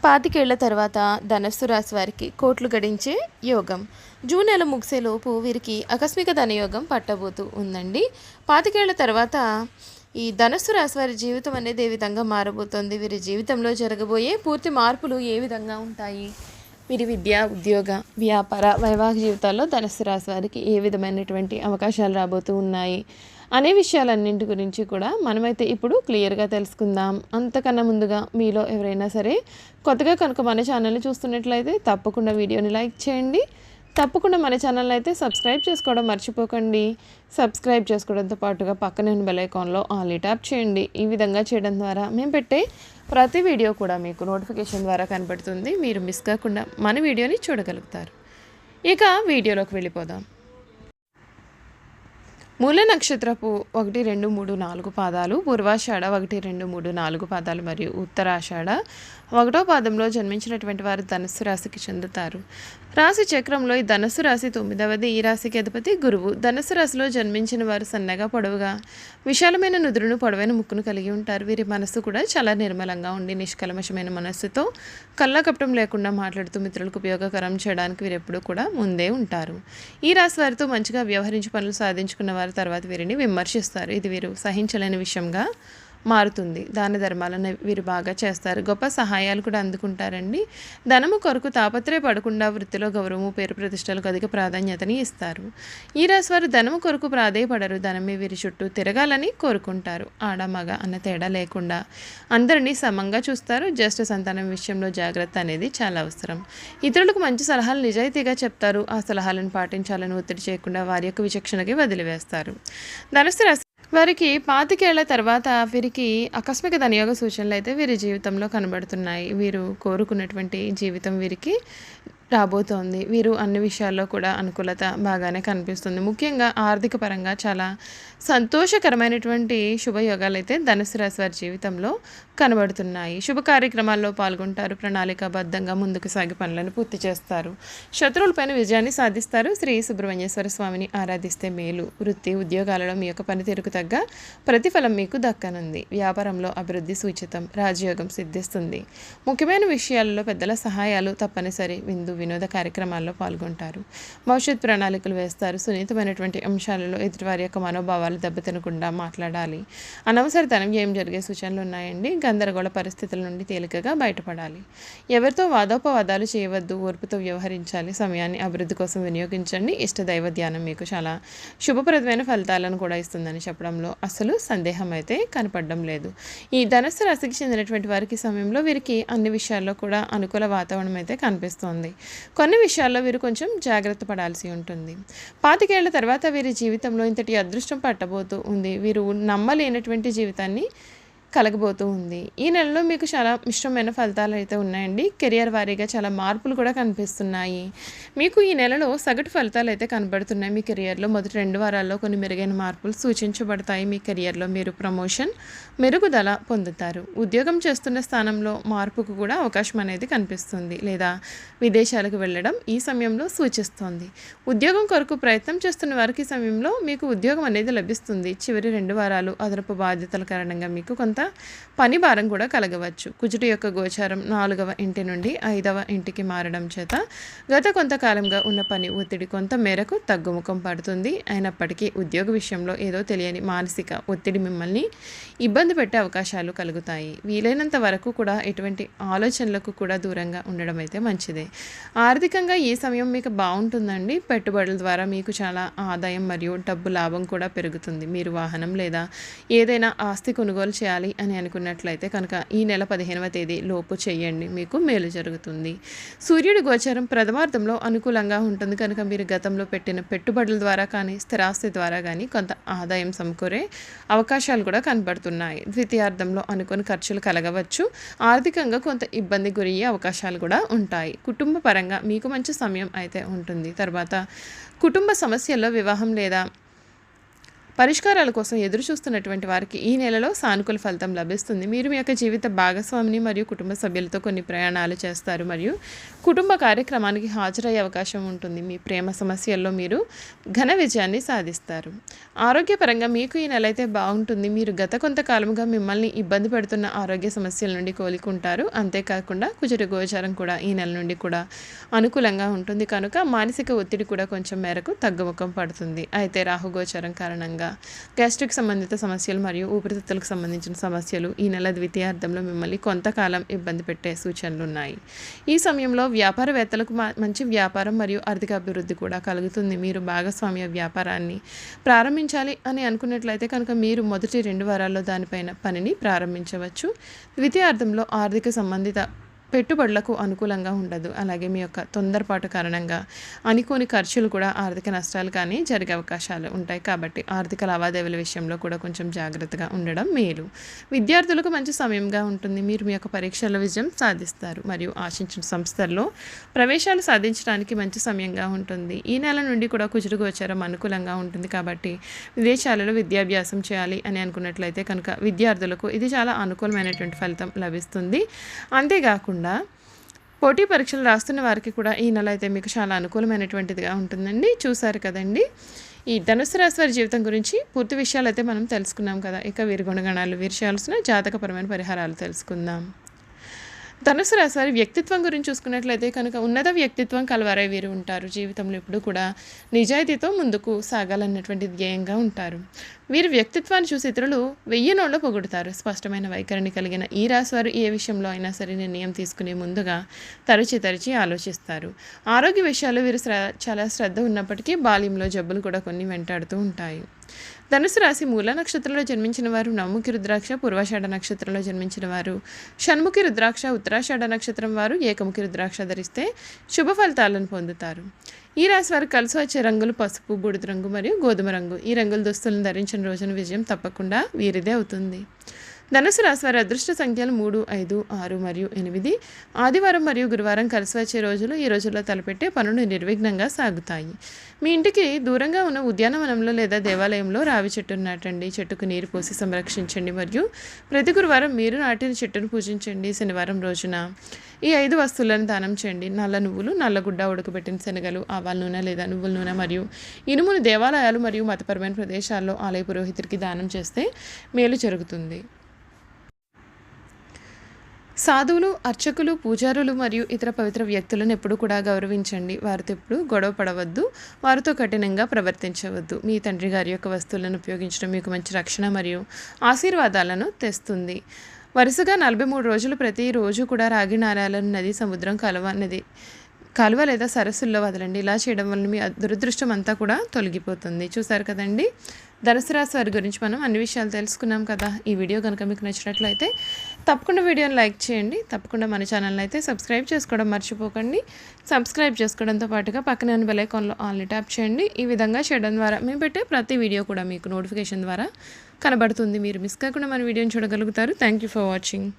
పాతికేళ్ల తర్వాత ధనస్సు రాశి వారికి కోట్లు గడించే యోగం. జూన్ నెల ముగిసేలోపు వీరికి ఆకస్మిక ధనయోగం పట్టబోతూ ఉందండి. పాతికేళ్ల తర్వాత ఈ ధనస్సు రాశి వారి జీవితం అనేది ఏ విధంగా మారబోతోంది, వీరి జీవితంలో జరగబోయే పూర్తి మార్పులు ఏ విధంగా ఉంటాయి, వీరి విద్య, ఉద్యోగ, వ్యాపార, వైవాహిక జీవితాల్లో ధనస్సు రాశి వారికి ఏ విధమైనటువంటి అవకాశాలు రాబోతూ ఉన్నాయి అనే విషయాలన్నింటి గురించి కూడా మనమైతే ఇప్పుడు క్లియర్గా తెలుసుకుందాం. అంతకన్నా ముందుగా మీలో ఎవరైనా సరే కొత్తగా కనుక మన ఛానల్ని చూస్తున్నట్లయితే తప్పకుండా వీడియోని లైక్ చేయండి. తప్పకుండా మన ఛానల్ అయితే సబ్స్క్రైబ్ చేసుకోవడం మర్చిపోకండి. సబ్స్క్రైబ్ చేసుకోవడంతో పాటుగా పక్కనే ఉన్న బెల్ ఐకాన్లో ఆల్ ట్యాప్ చేయండి. ఈ విధంగా చేయడం ద్వారా మేము పెట్టే ప్రతి వీడియో కూడా మీకు నోటిఫికేషన్ ద్వారా కనబడుతుంది. మీరు మిస్ కాకుండా మన వీడియోని చూడగలుగుతారు. ఇక వీడియోలోకి వెళ్ళిపోదాం. మూల నక్షత్రపు 1, 2, 3, 4 పాదాలు, పూర్వాషాఢ 1, 2, 3, 4 పాదాలు మరియు ఉత్తరాషాఢ 1వ పాదంలో జన్మించినటువంటి వారు ధనుస్సు రాశికి చెందుతారు. రాశి చక్రంలో ఈ ధనుస్సు రాశి 9వది. ఈ రాశికి అధిపతి గురువు. ధనుస్సు రాశిలో జన్మించిన వారు సన్నగా, పొడవుగా, విశాలమైన నుదురును, పొడవైన ముక్కును కలిగి ఉంటారు. వీరి మనస్సు కూడా చాలా నిర్మలంగా ఉండి నిష్కల్మషమైన మనస్సుతో కళ్ళకపటం లేకుండా మాట్లాడుతూ మిత్రులకు ఉపయోగకరం చేయడానికి వీరు ఎప్పుడూ కూడా ముందే ఉంటారు. ఈ రాశి వారితో మంచిగా వ్యవహరించి పనులు సాధించుకున్న వారు తర్వాత వీరిని విమర్శిస్తారు. ఇది వీరు సహించలేని విషయంగా మారుతుంది. దాన ధర్మాలను వీరు బాగా చేస్తారు. గొప్ప సహాయాలు కూడా అందుకుంటారండి. ధనము కొరకు తాపత్రయపడకుండా వృత్తిలో గౌరవము, పేరు ప్రతిష్టలకు అధిక ప్రాధాన్యతని ఇస్తారు. ఈ రాశి వారు ధనము కొరకు ప్రాధేయపడరు. ధనమే వీరి చుట్టూ తిరగాలని కోరుకుంటారు. ఆడ మగ అన్న తేడా లేకుండా అందరినీ సమంగా చూస్తారు. జ్యేష్ఠ సంతానం విషయంలో జాగ్రత్త అనేది చాలా అవసరం. ఇతరులకు మంచి సలహాలు నిజాయితీగా చెప్తారు. ఆ సలహాలను పాటించాలని ఒత్తిడి చేయకుండా వారి యొక్క విచక్షణకి వదిలివేస్తారు. ధనుస్సు రాశి వారికి 25 ఏళ్ల తర్వాత వీరికి ఆకస్మిక ధనయోగ సూచనలు అయితే వీరి జీవితంలో కనబడుతున్నాయి. వీరు కోరుకున్నటువంటి జీవితం వీరికి రాబోతోంది. వీరు అన్ని విషయాల్లో కూడా అనుకూలత బాగానే కనిపిస్తుంది. ముఖ్యంగా ఆర్థిక పరంగా చాలా సంతోషకరమైనటువంటి శుభయోగాలు అయితే ధనుసు రాశి వారి జీవితంలో కనబడుతున్నాయి. శుభ కార్యక్రమాల్లో పాల్గొంటారు. ప్రణాళికాబద్ధంగా ముందుకు సాగి పనులను పూర్తి చేస్తారు. శత్రువులపైన విజయాన్ని సాధిస్తారు. శ్రీ సుబ్రహ్మణ్యేశ్వర స్వామిని ఆరాధిస్తే మేలు. వృత్తి, ఉద్యోగాలలో మీ యొక్క పనితీరుకు తగ్గ ప్రతిఫలం మీకు దక్కనుంది. వ్యాపారంలో అభివృద్ధి సూచితం. రాజయోగం సిద్ధిస్తుంది. ముఖ్యమైన విషయాలలో పెద్దల సహాయాలు తప్పనిసరి. వినోద కార్యక్రమాల్లో పాల్గొంటారు. భవిష్యత్ ప్రణాళికలు వేస్తారు. సున్నితమైనటువంటి అంశాలలో ఎదుటివారి యొక్క మనోభావాలు దెబ్బతినకుండా మాట్లాడాలి. అనవసరతనం ఏం జరిగే సూచనలు ఉన్నాయండి. గందరగోళ పరిస్థితుల నుండి తేలికగా బయటపడాలి. ఎవరితో వాదోపవాదాలు చేయవద్దు. ఓర్పుతో వ్యవహరించాలి. సమయాన్ని అభివృద్ధి కోసం వినియోగించండి. ఇష్టదైవ ధ్యానం మీకు చాలా శుభప్రదమైన ఫలితాలను కూడా ఇస్తుందని చెప్పడంలో అసలు సందేహం అయితే కనపడడం లేదు. ఈ ధనుస్సు రాశికి చెందినటువంటి వారికి సమయంలో వీరికి అన్ని విషయాల్లో కూడా అనుకూల వాతావరణం అయితే కనిపిస్తోంది. కొన్ని విషయాల్లో వీరు కొంచెం జాగ్రత్త పడాల్సి ఉంటుంది. 25 ఏళ్ల తర్వాత వీరి జీవితంలో ఇంతటి అదృష్టం పట్టబోతూ ఉంది. వీరు నమ్మలేనటువంటి జీవితాన్ని కలగబోతూ ఉంది. ఈ నెలలో మీకు చాలా మిశ్రమైన ఫలితాలు అయితే ఉన్నాయండి. కెరియర్ వారీగా చాలా మార్పులు కూడా కనిపిస్తున్నాయి. మీకు ఈ నెలలో సగటు ఫలితాలు అయితే కనబడుతున్నాయి. మీ కెరియర్లో మొదటి 2 వారాల్లో కొన్ని మెరుగైన మార్పులు సూచించబడతాయి. మీ కెరియర్లో మీరు ప్రమోషన్, మెరుగుదల పొందుతారు. ఉద్యోగం చేస్తున్న స్థానంలో మార్పుకు కూడా అవకాశం అనేది కనిపిస్తుంది. లేదా విదేశాలకు వెళ్ళడం ఈ సమయంలో సూచిస్తోంది. ఉద్యోగం కొరకు ప్రయత్నం చేస్తున్న వారికి సమయంలో మీకు ఉద్యోగం అనేది లభిస్తుంది. చివరి 2 వారాలు అదనపు బాధ్యతల కారణంగా మీకు కొంత పని భారం కూడా కలగవచ్చు. కుజుడు యొక్క గోచారం 4వ ఇంటి నుండి 5వ ఇంటికి మారడం చేత గత కొంతకాలంగా ఉన్న పని ఒత్తిడి కొంత మేరకు తగ్గుముఖం పడుతుంది. అయినప్పటికీ ఉద్యోగ విషయంలో ఏదో తెలియని మానసిక ఒత్తిడి మిమ్మల్ని ఇబ్బంది పెట్టే అవకాశాలు కలుగుతాయి. వీలైనంత వరకు కూడా ఎటువంటి ఆలోచనలకు కూడా దూరంగా ఉండడం అయితే మంచిదే. ఆర్థికంగా ఈ సమయం మీకు బాగుంటుందండి. పెట్టుబడుల ద్వారా మీకు చాలా ఆదాయం మరియు డబ్బు లాభం కూడా పెరుగుతుంది. మీరు వాహనం లేదా ఏదైనా ఆస్తి కొనుగోలు చేయాలి అని అనుకున్నట్లయితే కనుక ఈ నెల 15వ తేదీ లోపు చేయండి. మీకు మేలు జరుగుతుంది. సూర్యుడి గోచరం ప్రథమార్థంలో అనుకూలంగా ఉంటుంది కనుక మీరు గతంలో పెట్టిన పెట్టుబడుల ద్వారా కానీ స్థిరాస్తి ద్వారా కానీ కొంత ఆదాయం సమకూరే అవకాశాలు కూడా కనబడుతున్నాయి. ద్వితీయార్థంలో అనుకుని ఖర్చులు కలగవచ్చు. ఆర్థికంగా కొంత ఇబ్బంది గురయ్యే అవకాశాలు కూడా ఉంటాయి. కుటుంబ పరంగా మీకు మంచి సమయం అయితే ఉంటుంది. తర్వాత కుటుంబ సమస్యల్లో వివాహం లేదా పరిష్కారాల కోసం ఎదురు చూస్తున్నటువంటి వారికి ఈ నెలలో సానుకూల ఫలితం లభిస్తుంది. మీరు మీ యొక్క జీవిత భాగస్వామిని మరియు కుటుంబ సభ్యులతో కొన్ని ప్రయాణాలు చేస్తారు మరియు కుటుంబ కార్యక్రమానికి హాజరయ్యే అవకాశం ఉంటుంది. మీ ప్రేమ సమస్యల్లో మీరు ఘన విజయాన్ని సాధిస్తారు. ఆరోగ్యపరంగా మీకు ఈ నెల అయితే బాగుంటుంది. మీరు గత కొంతకాలముగా మిమ్మల్ని ఇబ్బంది పెడుతున్న ఆరోగ్య సమస్యల నుండి కోలుకుంటారు. అంతేకాకుండా కుజుడి గోచారం కూడా ఈ నెల నుండి కూడా అనుకూలంగా ఉంటుంది కనుక మానసిక ఒత్తిడి కూడా కొంచెం మేరకు తగ్గుముఖం పడుతుంది. అయితే రాహు గోచారం కారణంగా గ్యాస్ట్రిక్ సంబంధిత సమస్యలు మరియు ఊపిరితిత్తులకు సంబంధించిన సమస్యలు ఈ నెల ద్వితీయార్థంలో మిమ్మల్ని కొంతకాలం ఇబ్బంది పెట్టే సూచనలు ఉన్నాయి. ఈ సమయంలో వ్యాపారవేత్తలకు మంచి వ్యాపారం మరియు ఆర్థిక అభివృద్ధి కూడా కలుగుతుంది. మీరు భాగస్వామ్య వ్యాపారాన్ని ప్రారంభించాలి అని అనుకున్నట్లయితే కనుక మీరు మొదటి 2 వారాల్లో దానిపైన పనిని ప్రారంభించవచ్చు. ద్వితీయార్థంలో ఆర్థిక సంబంధిత పెట్టుబడులకు అనుకూలంగా ఉండదు. అలాగే మీ యొక్క తొందరపాటు కారణంగా అనుకోని ఖర్చులు కూడా ఆర్థిక నష్టాలు కానీ జరిగే అవకాశాలు ఉంటాయి. కాబట్టి ఆర్థిక లావాదేవీల విషయంలో కూడా కొంచెం జాగ్రత్తగా ఉండడం మేలు. విద్యార్థులకు మంచి సమయంగా ఉంటుంది. మీరు మీ యొక్క పరీక్షల్లో విజయం సాధిస్తారు మరియు ఆశించిన సంస్థల్లో ప్రవేశాలు సాధించడానికి మంచి సమయంగా ఉంటుంది. ఈ నెల నుండి కూడా కుజుడు గోచారం అనుకూలంగా ఉంటుంది. కాబట్టి విదేశాలలో విద్యాభ్యాసం చేయాలి అని అనుకున్నట్లయితే కనుక విద్యార్థులకు ఇది చాలా అనుకూలమైనటువంటి ఫలితం లభిస్తుంది. అంతేకాకుండా పోటీ పరీక్షలు రాస్తున్న వారికి కూడా ఈ నెల అయితే మీకు చాలా అనుకూలమైనటువంటిదిగా ఉంటుందండి. చూసారు కదండి ఈ ధనుసు రాశి వారి జీవితం గురించి పూర్తి విషయాలు అయితే మనం తెలుసుకున్నాం కదా. ఇక వీరి గుణగణాలు, వీరి చేయాల్సిన జాతకపరమైన పరిహారాలు తెలుసుకుందాం. ధనుసు రాశి వారి వ్యక్తిత్వం గురించి చూసుకున్నట్లయితే కనుక ఉన్నత వ్యక్తిత్వం కలవారై వీరు ఉంటారు. జీవితంలో ఎప్పుడు కూడా నిజాయితీతో ముందుకు సాగాలన్నటువంటి ధ్యేయంగా ఉంటారు. వీరి వ్యక్తిత్వాన్ని చూసి ఇతరులు 1000 నోళ్ళు పొగుడుతారు. స్పష్టమైన వైఖరిని కలిగిన ఈ రాశి వారు ఏ విషయంలో అయినా సరే నిర్ణయం తీసుకునే ముందుగా తరచి ఆలోచిస్తారు. ఆరోగ్య విషయాల్లో వీరు చాలా శ్రద్ధ ఉన్నప్పటికీ బాల్యంలో జబ్బులు కూడా కొన్ని వెంటాడుతూ ఉంటాయి. ధనుసు రాశి మూల నక్షత్రంలో జన్మించిన వారు నవముఖి రుద్రాక్ష, పూర్వాషాఢ నక్షత్రంలో జన్మించిన వారు షణ్ముఖి రుద్రాక్ష, ఉత్తరాషాఢ నక్షత్రం వారు ఏకముఖి రుద్రాక్ష ధరిస్తే శుభ ఫలితాలను పొందుతారు. ఈ రాశి వారికి కలిసి వచ్చే రంగులు పసుపు, బూడిద రంగు మరియు గోధుమ రంగు. ఈ రంగుల దుస్తులను ధరించిన రోజున విజయం తప్పకుండా వీరిదే అవుతుంది. ధనుసు రాశి వారి అదృష్ట సంఖ్యలు 3, 5, 6 మరియు 8. ఆదివారం మరియు గురువారం కలిసి వచ్చే రోజులు ఈ రోజుల్లో తలపెట్టే పనులు నిర్విఘ్నంగా సాగుతాయి. మీ ఇంటికి దూరంగా ఉన్న ఉద్యానవనంలో లేదా దేవాలయంలో రావి చెట్టును నాటండి. చెట్టుకు నీరు పోసి సంరక్షించండి మరియు ప్రతి గురువారం మీరు నాటిన చెట్టును పూజించండి. శనివారం రోజున ఈ 5 వస్తువులను దానం చేయండి. నల్ల నువ్వులు, నల్లగుడ్డ, ఉడకబెట్టిన శనగలు, ఆవాల నూనె లేదా నువ్వుల నూనె మరియు ఇనుమును దేవాలయాలు మరియు మతపరమైన ప్రదేశాల్లో ఆలయ పురోహితుడికి దానం చేస్తే మేలు జరుగుతుంది. సాధువులు, అర్చకులు, పూజారులు మరియు ఇతర పవిత్ర వ్యక్తులను ఎప్పుడు కూడా గౌరవించండి. వారితో ఎప్పుడు గొడవ పడవద్దు. వారితో కఠినంగా ప్రవర్తించవద్దు. మీ తండ్రి గారి యొక్క వస్తువులను ఉపయోగించడం మీకు మంచి రక్షణ మరియు ఆశీర్వాదాలను తెస్తుంది. వరుసగా 43 రోజులు ప్రతిరోజు కూడా రాగి నాణేలను నది, సముద్రం, కాలువ లేదా సరస్సుల్లో వదలండి. ఇలా చేయడం వల్ల మీ దురదృష్టం అంతా కూడా తొలగిపోతుంది. చూసారు కదండి ధనుసు రాశి వారి గురించి మనం అన్ని విషయాలు తెలుసుకున్నాం కదా. ఈ వీడియో కనుక మీకు నచ్చినట్లయితే తప్పకుండా వీడియోని లైక్ చేయండి. తప్పకుండా మన ఛానల్ని అయితే సబ్స్క్రైబ్ చేసుకోవడం మర్చిపోకండి. సబ్స్క్రైబ్ చేసుకోవడంతో పాటుగా పక్కనే ఉన్న బెల్ ఐకాన్లో ఆల్ని ట్యాప్ చేయండి. ఈ విధంగా చేయడం ద్వారా మేము పెట్టే ప్రతి వీడియో కూడా మీకు నోటిఫికేషన్ ద్వారా కనబడుతుంది. మీరు మిస్ కాకుండా మన వీడియోని చూడగలుగుతారు. Thank you for watching.